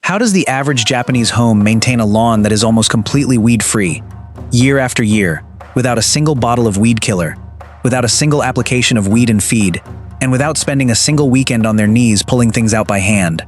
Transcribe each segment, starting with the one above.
How does the average Japanese home maintain a lawn that is almost completely weed-free, year after year, without a single bottle of weed killer, without a single application of weed and feed, and without spending a single weekend on their knees pulling things out by hand?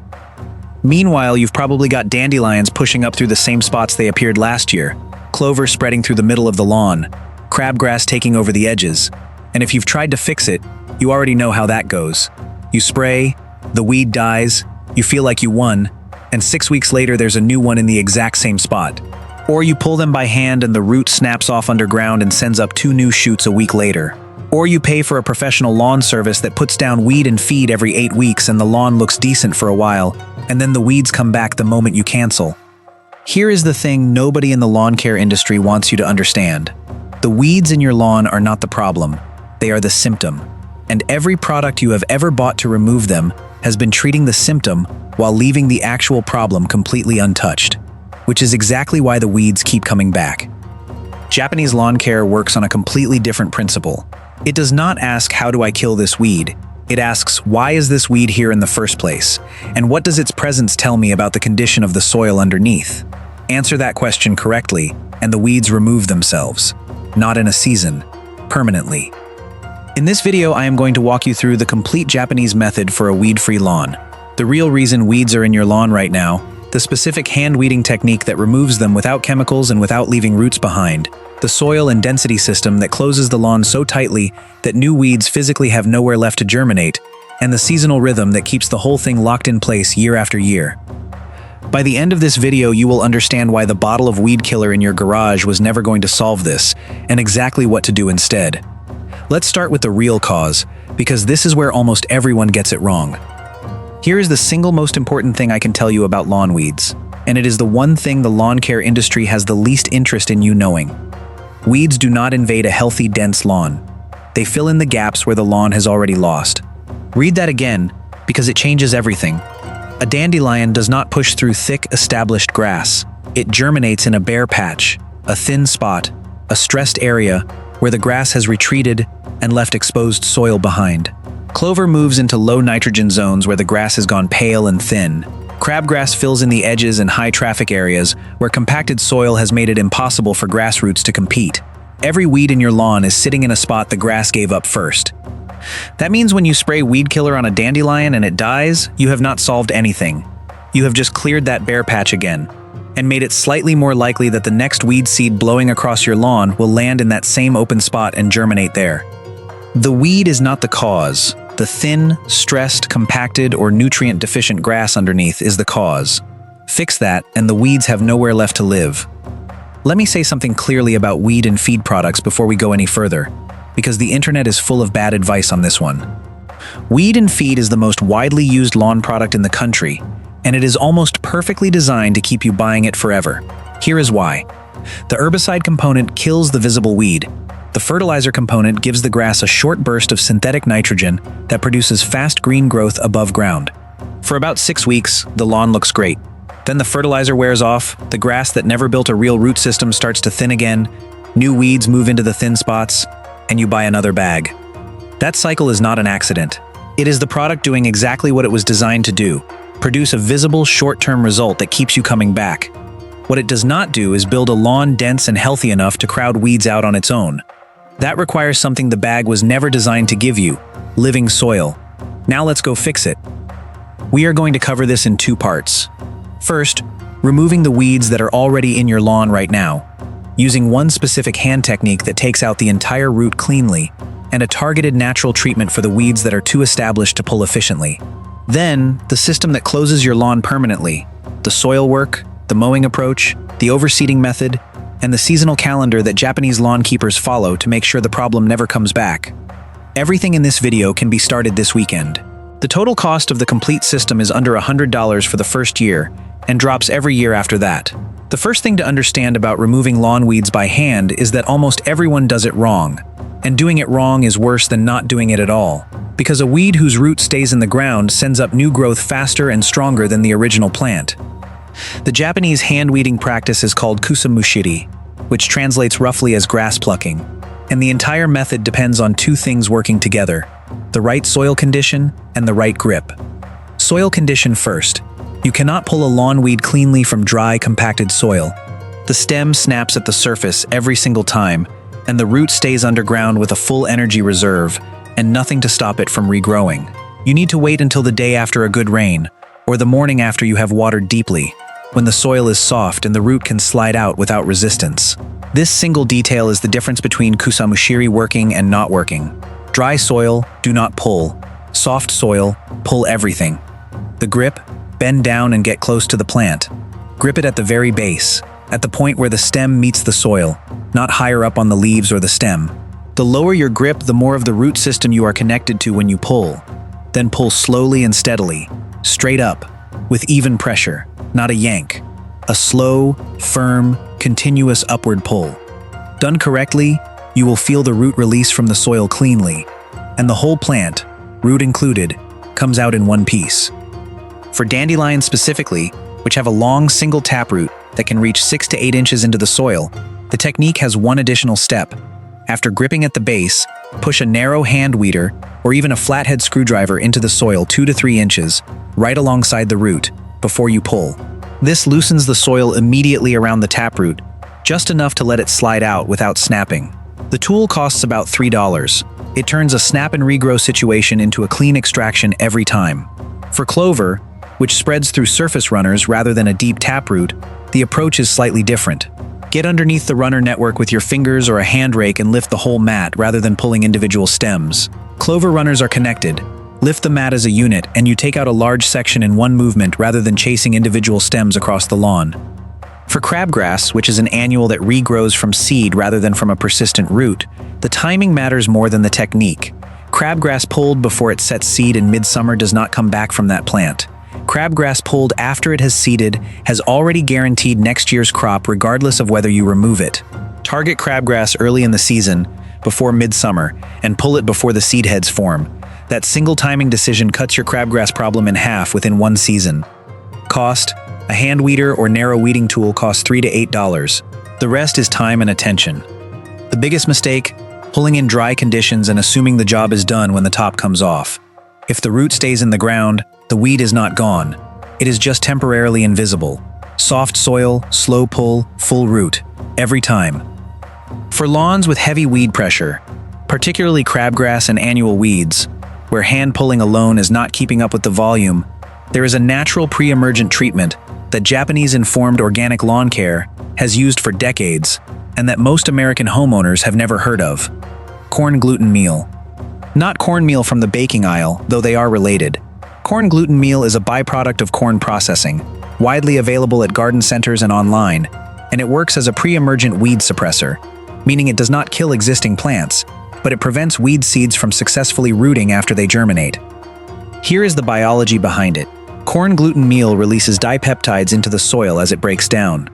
Meanwhile, you've probably got dandelions pushing up through the same spots they appeared last year, clover spreading through the middle of the lawn, crabgrass taking over the edges, and if you've tried to fix it, you already know how that goes. You spray, the weed dies, you feel like you won, and 6 weeks later there's a new one in the exact same spot. Or you pull them by hand and the root snaps off underground and sends up 2 new shoots a week later. Or you pay for a professional lawn service that puts down weed and feed every 8 weeks and the lawn looks decent for a while, and then the weeds come back the moment you cancel. Here is the thing nobody in the lawn care industry wants you to understand. The weeds in your lawn are not the problem. They are the symptom. And every product you have ever bought to remove them has been treating the symptom while leaving the actual problem completely untouched, which is exactly why the weeds keep coming back. Japanese lawn care works on a completely different principle. It does not ask, how do I kill this weed? It asks, why is this weed here in the first place? And what does its presence tell me about the condition of the soil underneath? Answer that question correctly, and the weeds remove themselves. Not in a season, permanently. In this video, I am going to walk you through the complete Japanese method for a weed-free lawn. The real reason weeds are in your lawn right now, the specific hand-weeding technique that removes them without chemicals and without leaving roots behind, the soil and density system that closes the lawn so tightly that new weeds physically have nowhere left to germinate, and the seasonal rhythm that keeps the whole thing locked in place year after year. By the end of this video, you will understand why the bottle of weed killer in your garage was never going to solve this, and exactly what to do instead. Let's start with the real cause, because this is where almost everyone gets it wrong. Here is the single most important thing I can tell you about lawn weeds, and it is the one thing the lawn care industry has the least interest in you knowing. Weeds do not invade a healthy, dense lawn. They fill in the gaps where the lawn has already lost. Read that again, because it changes everything. A dandelion does not push through thick, established grass. It germinates in a bare patch, a thin spot, a stressed area where the grass has retreated and left exposed soil behind. Clover moves into low nitrogen zones where the grass has gone pale and thin. Crabgrass fills in the edges and high traffic areas where compacted soil has made it impossible for grass roots to compete. Every weed in your lawn is sitting in a spot the grass gave up first. That means when you spray weed killer on a dandelion and it dies, you have not solved anything. You have just cleared that bare patch again, and made it slightly more likely that the next weed seed blowing across your lawn will land in that same open spot and germinate there. The weed is not the cause. The thin, stressed, compacted, or nutrient-deficient grass underneath is the cause. Fix that, and the weeds have nowhere left to live. Let me say something clearly about weed and feed products before we go any further, because the internet is full of bad advice on this one. Weed and feed is the most widely used lawn product in the country, and it is almost perfectly designed to keep you buying it forever. Here is why. The herbicide component kills the visible weed. The fertilizer component gives the grass a short burst of synthetic nitrogen that produces fast green growth above ground. For about 6 weeks, the lawn looks great. Then the fertilizer wears off, the grass that never built a real root system starts to thin again, new weeds move into the thin spots, and you buy another bag. That cycle is not an accident. It is the product doing exactly what it was designed to do, produce a visible short-term result that keeps you coming back. What it does not do is build a lawn dense and healthy enough to crowd weeds out on its own. That requires something the bag was never designed to give you, living soil. Now let's go fix it. We are going to cover this in 2 parts. First, removing the weeds that are already in your lawn right now, using one specific hand technique that takes out the entire root cleanly, and a targeted natural treatment for the weeds that are too established to pull efficiently. Then, the system that closes your lawn permanently, the soil work, the mowing approach, the overseeding method, and the seasonal calendar that Japanese lawn keepers follow to make sure the problem never comes back. Everything in this video can be started this weekend. The total cost of the complete system is under $100 for the first year, and drops every year after that. The first thing to understand about removing lawn weeds by hand is that almost everyone does it wrong. And doing it wrong is worse than not doing it at all, because a weed whose root stays in the ground sends up new growth faster and stronger than the original plant. The Japanese hand-weeding practice is called Kusamushiri, which translates roughly as grass plucking, and the entire method depends on 2 things working together: the right soil condition and the right grip. Soil condition first. You cannot pull a lawn weed cleanly from dry, compacted soil. The stem snaps at the surface every single time, and the root stays underground with a full energy reserve and nothing to stop it from regrowing. You need to wait until the day after a good rain, or the morning after you have watered deeply, when the soil is soft and the root can slide out without resistance. This single detail is the difference between Kusamushiri working and not working. Dry soil, do not pull. Soft soil, pull everything. The grip, bend down and get close to the plant. Grip it at the very base, at the point where the stem meets the soil, not higher up on the leaves or the stem. The lower your grip, the more of the root system you are connected to when you pull. Then pull slowly and steadily, straight up, with even pressure, not a yank. A slow, firm, continuous upward pull. Done correctly, you will feel the root release from the soil cleanly, and the whole plant, root included, comes out in one piece. For dandelions specifically, which have a long single taproot that can reach 6 to 8 inches into the soil, the technique has one additional step. After gripping at the base, push a narrow hand weeder or even a flathead screwdriver into the soil 2 to 3 inches, right alongside the root, before you pull. This loosens the soil immediately around the taproot, just enough to let it slide out without snapping. The tool costs about $3. It turns a snap and regrow situation into a clean extraction every time. For clover, which spreads through surface runners rather than a deep taproot, the approach is slightly different. Get underneath the runner network with your fingers or a hand rake and lift the whole mat rather than pulling individual stems. Clover runners are connected. Lift the mat as a unit and you take out a large section in one movement rather than chasing individual stems across the lawn. For crabgrass, which is an annual that regrows from seed rather than from a persistent root, the timing matters more than the technique. Crabgrass pulled before it sets seed in midsummer does not come back from that plant. Crabgrass pulled after it has seeded has already guaranteed next year's crop regardless of whether you remove it. Target crabgrass early in the season, before midsummer, and pull it before the seed heads form. That single timing decision cuts your crabgrass problem in half within one season. Cost: a hand weeder or narrow weeding tool costs $3 to $8. The rest is time and attention. The biggest mistake: pulling in dry conditions and assuming the job is done when the top comes off. If the root stays in the ground, the weed is not gone. It is just temporarily invisible. Soft soil, slow pull, full root, every time. For lawns with heavy weed pressure, particularly crabgrass and annual weeds, where hand pulling alone is not keeping up with the volume, there is a natural pre-emergent treatment that Japanese-informed organic lawn care has used for decades and that most American homeowners have never heard of. Corn gluten meal. Not cornmeal from the baking aisle, though they are related. Corn gluten meal is a byproduct of corn processing, widely available at garden centers and online, and it works as a pre-emergent weed suppressor, meaning it does not kill existing plants, but it prevents weed seeds from successfully rooting after they germinate. Here is the biology behind it. Corn gluten meal releases dipeptides into the soil as it breaks down.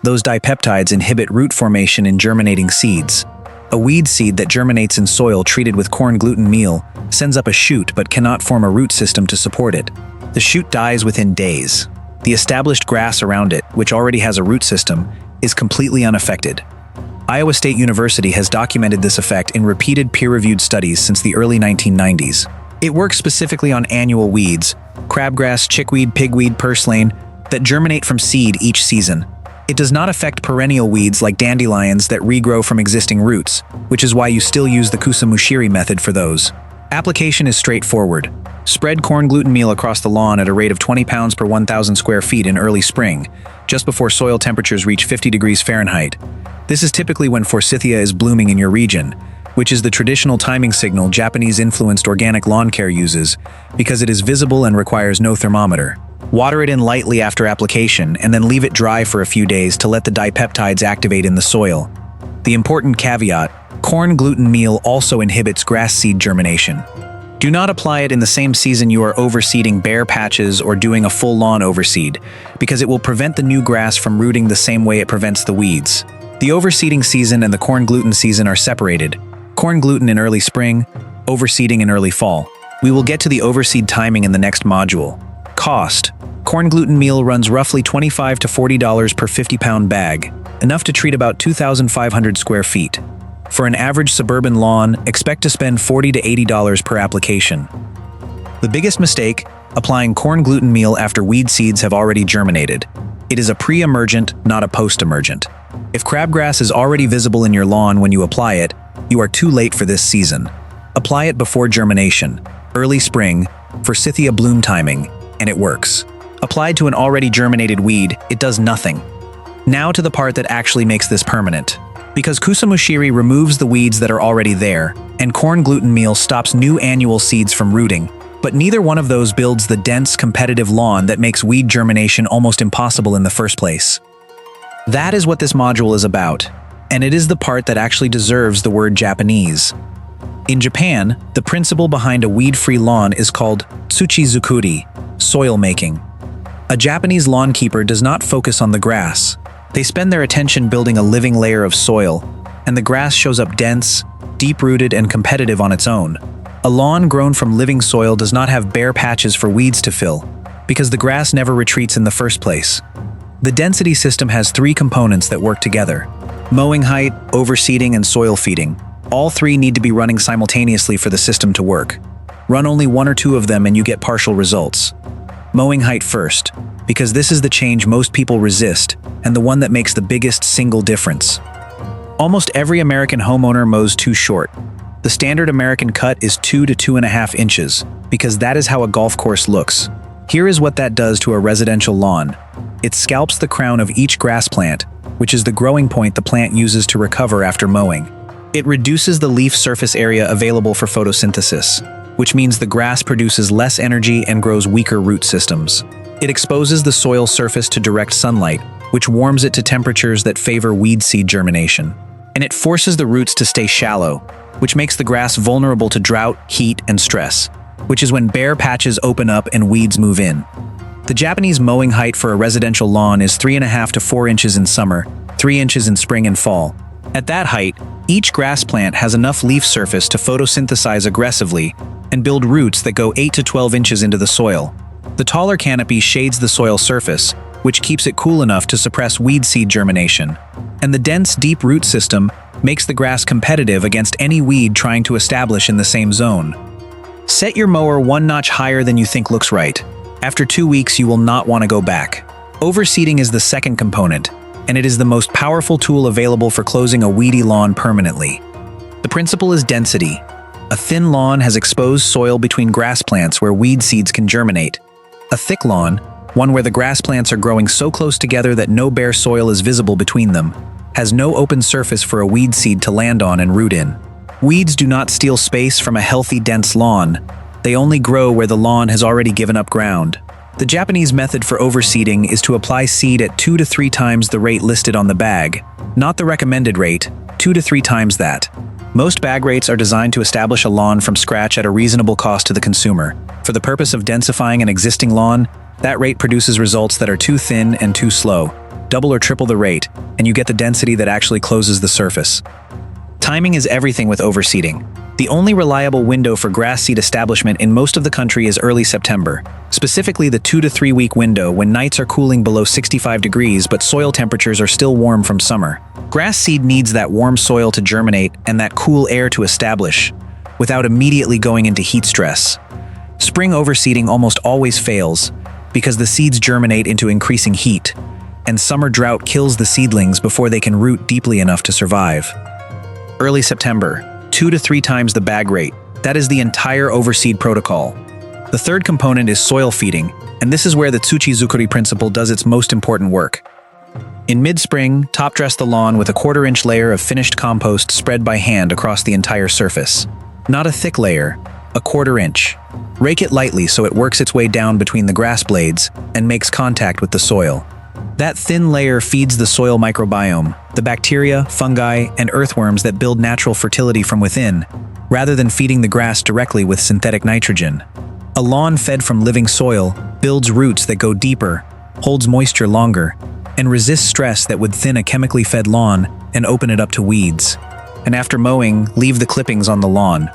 Those dipeptides inhibit root formation in germinating seeds. A weed seed that germinates in soil treated with corn gluten meal sends up a shoot but cannot form a root system to support it. The shoot dies within days. The established grass around it, which already has a root system, is completely unaffected. Iowa State University has documented this effect in repeated peer-reviewed studies since the early 1990s. It works specifically on annual weeds, crabgrass, chickweed, pigweed, purslane, that germinate from seed each season. It does not affect perennial weeds like dandelions that regrow from existing roots, which is why you still use the Kusamushiri method for those. Application is straightforward. Spread corn gluten meal across the lawn at a rate of 20 pounds per 1,000 square feet in early spring, just before soil temperatures reach 50 degrees Fahrenheit. This is typically when forsythia is blooming in your region, which is the traditional timing signal Japanese-influenced organic lawn care uses because it is visible and requires no thermometer. Water it in lightly after application and then leave it dry for a few days to let the dipeptides activate in the soil. The important caveat: corn gluten meal also inhibits grass seed germination. Do not apply it in the same season you are overseeding bare patches or doing a full lawn overseed, because it will prevent the new grass from rooting the same way it prevents the weeds. The overseeding season and the corn gluten season are separated. Corn gluten in early spring, overseeding in early fall. We will get to the overseed timing in the next module. Cost: corn gluten meal runs roughly $25 to $40 per 50-pound bag, enough to treat about 2,500 square feet. For an average suburban lawn, expect to spend $40 to $80 per application. The biggest mistake: applying corn gluten meal after weed seeds have already germinated. It is a pre-emergent, not a post-emergent. If crabgrass is already visible in your lawn when you apply it, you are too late for this season. Apply it before germination, early spring, forsythia bloom timing, and it works. Applied to an already germinated weed, it does nothing. Now to the part that actually makes this permanent. Because Kusamushiri removes the weeds that are already there, and corn gluten meal stops new annual seeds from rooting, but neither one of those builds the dense, competitive lawn that makes weed germination almost impossible in the first place. That is what this module is about, and it is the part that actually deserves the word Japanese. In Japan, the principle behind a weed-free lawn is called tsuchi-zukuri, soil making. A Japanese lawn keeper does not focus on the grass. They spend their attention building a living layer of soil, and the grass shows up dense, deep-rooted, and competitive on its own. A lawn grown from living soil does not have bare patches for weeds to fill, because the grass never retreats in the first place. The density system has three components that work together: mowing height, overseeding, and soil feeding. All three need to be running simultaneously for the system to work. Run only one or two of them and you get partial results. Mowing height first, because this is the change most people resist and the one that makes the biggest single difference. Almost every American homeowner mows too short. The standard American cut is 2 to 2.5 inches, because that is how a golf course looks. Here is what that does to a residential lawn. It scalps the crown of each grass plant, which is the growing point the plant uses to recover after mowing. It reduces the leaf surface area available for photosynthesis, which means the grass produces less energy and grows weaker root systems. It exposes the soil surface to direct sunlight, which warms it to temperatures that favor weed seed germination. And it forces the roots to stay shallow, which makes the grass vulnerable to drought, heat, and stress, which is when bare patches open up and weeds move in. The Japanese mowing height for a residential lawn is 3.5 to 4 inches in summer, 3 inches in spring and fall. At that height, each grass plant has enough leaf surface to photosynthesize aggressively and build roots that go 8 to 12 inches into the soil. The taller canopy shades the soil surface, which keeps it cool enough to suppress weed seed germination. And the dense, deep root system makes the grass competitive against any weed trying to establish in the same zone. Set your mower one notch higher than you think looks right. After 2 weeks, you will not want to go back. Overseeding is the second component, and it is the most powerful tool available for closing a weedy lawn permanently. The principle is density. A thin lawn has exposed soil between grass plants where weed seeds can germinate. A thick lawn, one where the grass plants are growing so close together that no bare soil is visible between them, has no open surface for a weed seed to land on and root in. Weeds do not steal space from a healthy, dense lawn. They only grow where the lawn has already given up ground. The Japanese method for overseeding is to apply seed at 2 to 3 times the rate listed on the bag, not the recommended rate, 2 to 3 times that. Most bag rates are designed to establish a lawn from scratch at a reasonable cost to the consumer. For the purpose of densifying an existing lawn, that rate produces results that are too thin and too slow. Double or triple the rate, and you get the density that actually closes the surface. Timing is everything with overseeding. The only reliable window for grass seed establishment in most of the country is early September, specifically the 2 to 3 week window when nights are cooling below 65 degrees but soil temperatures are still warm from summer. Grass seed needs that warm soil to germinate and that cool air to establish, without immediately going into heat stress. Spring overseeding almost always fails because the seeds germinate into increasing heat, and summer drought kills the seedlings before they can root deeply enough to survive. Early September, 2 to 3 times the bag rate. That is the entire overseed protocol. The third component is soil feeding, and this is where the tsuchi-zukuri principle does its most important work. In mid-spring, top-dress the lawn with a 1/4-inch layer of finished compost spread by hand across the entire surface. Not a thick layer, a 1/4 inch. Rake it lightly so it works its way down between the grass blades and makes contact with the soil. That thin layer feeds the soil microbiome, the bacteria, fungi, and earthworms that build natural fertility from within, rather than feeding the grass directly with synthetic nitrogen. A lawn fed from living soil builds roots that go deeper, holds moisture longer, and resists stress that would thin a chemically fed lawn and open it up to weeds. And after mowing, leave the clippings on the lawn.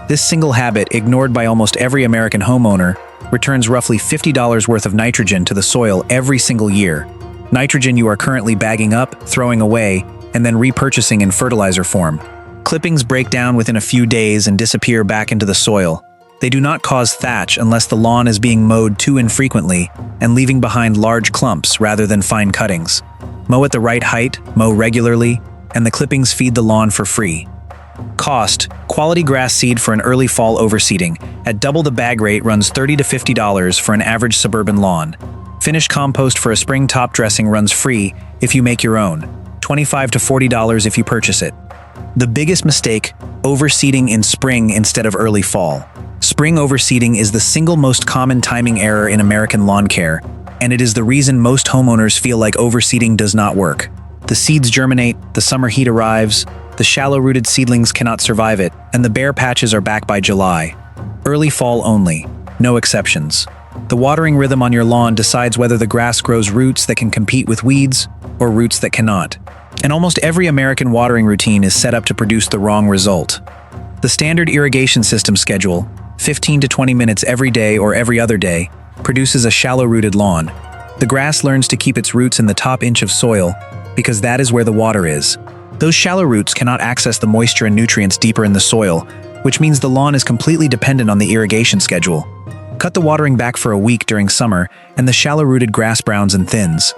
This single habit, ignored by almost every American homeowner, returns roughly $50 worth of nitrogen to the soil every single year. Nitrogen you are currently bagging up, throwing away, and then repurchasing in fertilizer form. Clippings break down within a few days and disappear back into the soil, They do not cause thatch unless the lawn is being mowed too infrequently and leaving behind large clumps rather than fine cuttings. Mow at the right height, mow regularly, and the clippings feed the lawn for free. Cost: quality grass seed for an early fall overseeding at double the bag rate runs $30 to $50 for an average suburban lawn. Finished compost for a spring top dressing runs free if you make your own, $25 to $40 if you purchase it. The biggest mistake: overseeding in spring instead of early fall. Spring overseeding is the single most common timing error in American lawn care, and it is the reason most homeowners feel like overseeding does not work. The seeds germinate, the summer heat arrives, the shallow-rooted seedlings cannot survive it, and the bare patches are back by July. Early fall only, no exceptions. The watering rhythm on your lawn decides whether the grass grows roots that can compete with weeds or roots that cannot. And almost every American watering routine is set up to produce the wrong result. The standard irrigation system schedule, 15 to 20 minutes every day or every other day, produces a shallow-rooted lawn. The grass learns to keep its roots in the top inch of soil because that is where the water is. Those shallow roots cannot access the moisture and nutrients deeper in the soil, which means the lawn is completely dependent on the irrigation schedule. Cut the watering back for a week during summer, and the shallow-rooted grass browns and thins.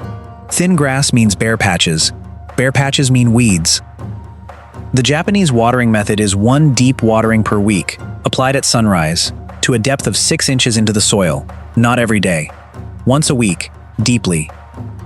Thin grass means bare patches. Bare patches mean weeds. The Japanese watering method is 1 deep watering per week, applied at sunrise, to a depth of 6 inches into the soil, not every day. Once a week, deeply.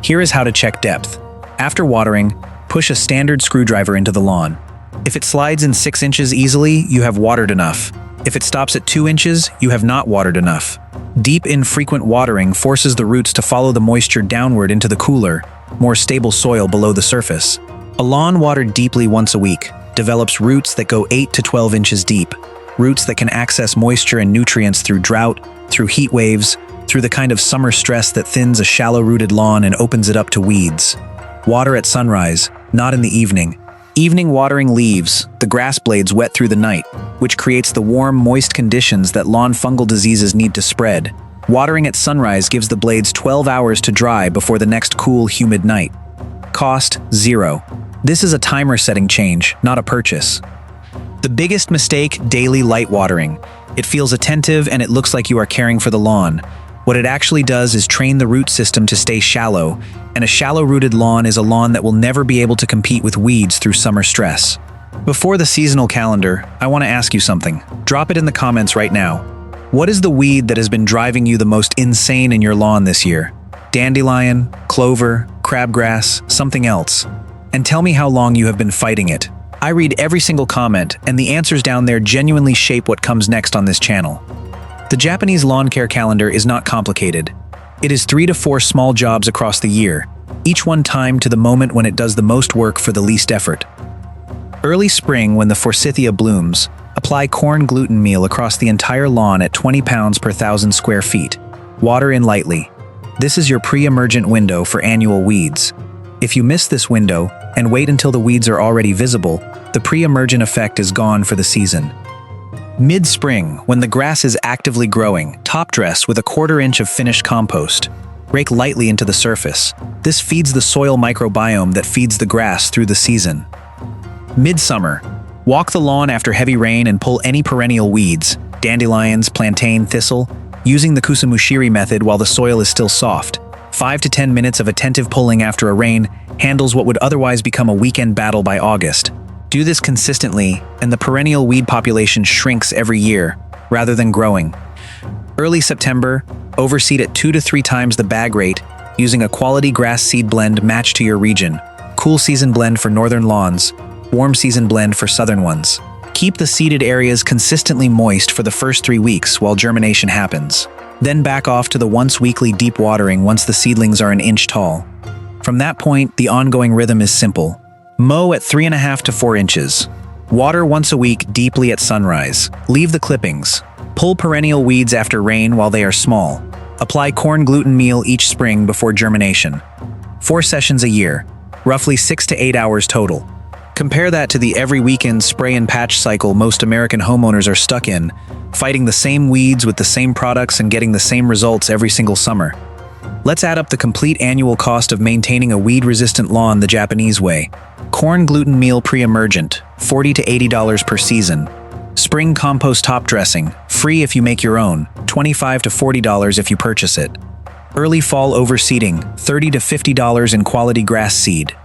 Here is how to check depth. After watering, push a standard screwdriver into the lawn. If it slides in 6 inches easily, you have watered enough. If it stops at 2 inches, you have not watered enough. Deep, infrequent watering forces the roots to follow the moisture downward into the cooler, more stable soil below the surface. A lawn watered deeply once a week develops roots that go 8 to 12 inches deep, roots that can access moisture and nutrients through drought, through heat waves, through the kind of summer stress that thins a shallow-rooted lawn and opens it up to weeds. Water at sunrise, not in the evening. Evening watering leaves the grass blades wet through the night, which creates the warm, moist conditions that lawn fungal diseases need to spread. Watering at sunrise gives the blades 12 hours to dry before the next cool, humid night. Cost: $0. This is a timer setting change, not a purchase. The biggest mistake: daily light watering. It feels attentive and it looks like you are caring for the lawn. What it actually does is train the root system to stay shallow, and a shallow-rooted lawn is a lawn that will never be able to compete with weeds through summer stress. Before the seasonal calendar, I want to ask you something. Drop it in the comments right now. What is the weed that has been driving you the most insane in your lawn this year? Dandelion, clover, crabgrass, something else? And tell me how long you have been fighting it. I read every single comment, and the answers down there genuinely shape what comes next on this channel. The Japanese lawn care calendar is not complicated. It is 3 to 4 small jobs across the year, each one timed to the moment when it does the most work for the least effort. Early spring, when the forsythia blooms, apply corn gluten meal across the entire lawn at 20 pounds per 1,000 square feet. Water in lightly. This is your pre-emergent window for annual weeds. If you miss this window and wait until the weeds are already visible, the pre-emergent effect is gone for the season. Mid-spring, when the grass is actively growing, top dress with a 1/4 inch of finished compost. Rake lightly into the surface. This feeds the soil microbiome that feeds the grass through the season. Midsummer, walk the lawn after heavy rain and pull any perennial weeds, dandelions, plantain, thistle, using the Kusamushiri method while the soil is still soft. 5 to 10 minutes of attentive pulling after a rain handles what would otherwise become a weekend battle by August. Do this consistently, and the perennial weed population shrinks every year, rather than growing. Early September, overseed at 2 to 3 times the bag rate, using a quality grass seed blend matched to your region. Cool season blend for northern lawns, warm season blend for southern ones. Keep the seeded areas consistently moist for the first 3 weeks while germination happens. Then back off to the once-weekly deep watering once the seedlings are an inch tall. From that point, the ongoing rhythm is simple. Mow at 3.5 to 4 inches. Water once a week deeply at sunrise. Leave the clippings. Pull perennial weeds after rain while they are small. Apply corn gluten meal each spring before germination. 4 sessions a year, roughly 6 to 8 hours total. Compare that to the every weekend spray and patch cycle most American homeowners are stuck in, fighting the same weeds with the same products and getting the same results every single summer. Let's add up the complete annual cost of maintaining a weed-resistant lawn the Japanese way. Corn gluten meal pre-emergent, $40 to $80 per season. Spring compost top dressing, free if you make your own, $25 to $40 if you purchase it. Early fall overseeding, $30 to $50 in quality grass seed.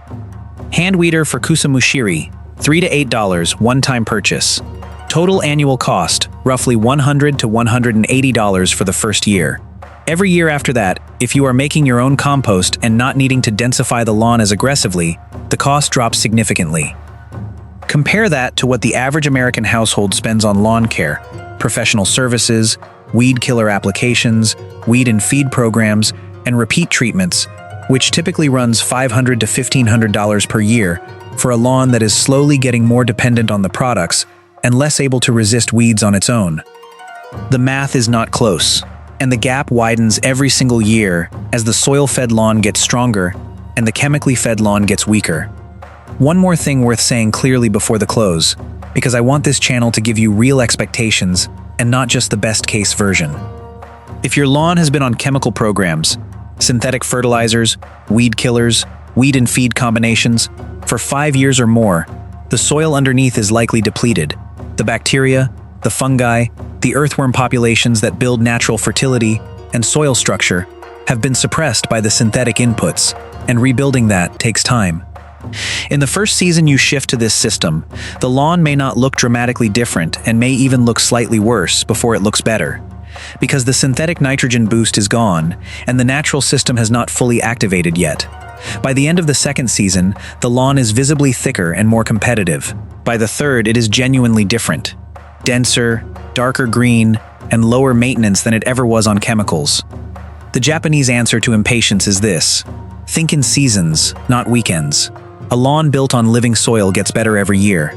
Hand weeder for Kusamushiri, $3 to $8, one-time purchase. Total annual cost, roughly $100 to $180 for the first year. Every year after that, if you are making your own compost and not needing to densify the lawn as aggressively, the cost drops significantly. Compare that to what the average American household spends on lawn care, professional services, weed killer applications, weed and feed programs, and repeat treatments, which typically runs $500 to $1,500 per year for a lawn that is slowly getting more dependent on the products and less able to resist weeds on its own. The math is not close, and the gap widens every single year as the soil-fed lawn gets stronger and the chemically fed lawn gets weaker. One more thing worth saying clearly before the close, because I want this channel to give you real expectations and not just the best-case version. If your lawn has been on chemical programs, synthetic fertilizers, weed killers, weed and feed combinations, for 5 years or more, the soil underneath is likely depleted. The bacteria, the fungi, the earthworm populations that build natural fertility and soil structure have been suppressed by the synthetic inputs, and rebuilding that takes time. In the first season you shift to this system, the lawn may not look dramatically different and may even look slightly worse before it looks better, because the synthetic nitrogen boost is gone and the natural system has not fully activated yet. By the end of the second season, the lawn is visibly thicker and more competitive. By the third, it is genuinely different. Denser, darker green, and lower maintenance than it ever was on chemicals. The Japanese answer to impatience is this: think in seasons, not weekends. A lawn built on living soil gets better every year.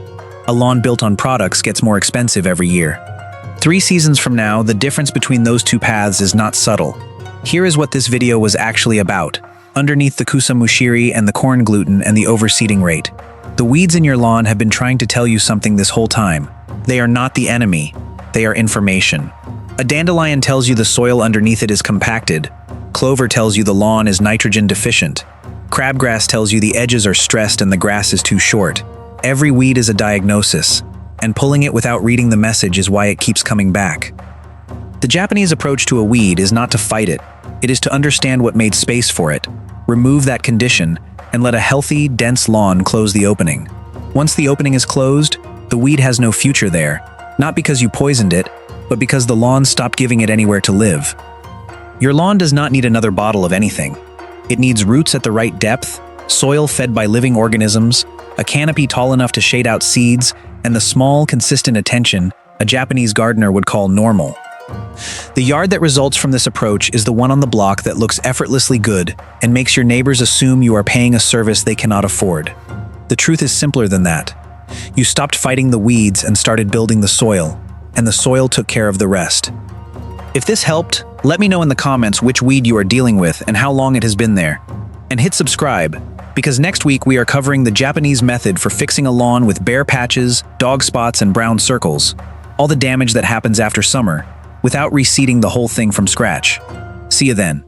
A lawn built on products gets more expensive every year. 3 seasons from now, the difference between those two paths is not subtle. Here is what this video was actually about, underneath the Kusamushiri and the corn gluten and the overseeding rate. The weeds in your lawn have been trying to tell you something this whole time. They are not the enemy, they are information. A dandelion tells you the soil underneath it is compacted. Clover tells you the lawn is nitrogen deficient. Crabgrass tells you the edges are stressed and the grass is too short. Every weed is a diagnosis, and pulling it without reading the message is why it keeps coming back. The Japanese approach to a weed is not to fight it. It is to understand what made space for it, remove that condition, and let a healthy, dense lawn close the opening. Once the opening is closed, the weed has no future there, not because you poisoned it, but because the lawn stopped giving it anywhere to live. Your lawn does not need another bottle of anything. It needs roots at the right depth, soil fed by living organisms, a canopy tall enough to shade out seeds, and the small, consistent attention a Japanese gardener would call normal. The yard that results from this approach is the one on the block that looks effortlessly good and makes your neighbors assume you are paying a service they cannot afford. The truth is simpler than that. You stopped fighting the weeds and started building the soil, and the soil took care of the rest. If this helped, let me know in the comments which weed you are dealing with and how long it has been there. And hit subscribe, because next week we are covering the Japanese method for fixing a lawn with bare patches, dog spots, and brown circles. All the damage that happens after summer, without reseeding the whole thing from scratch. See you then.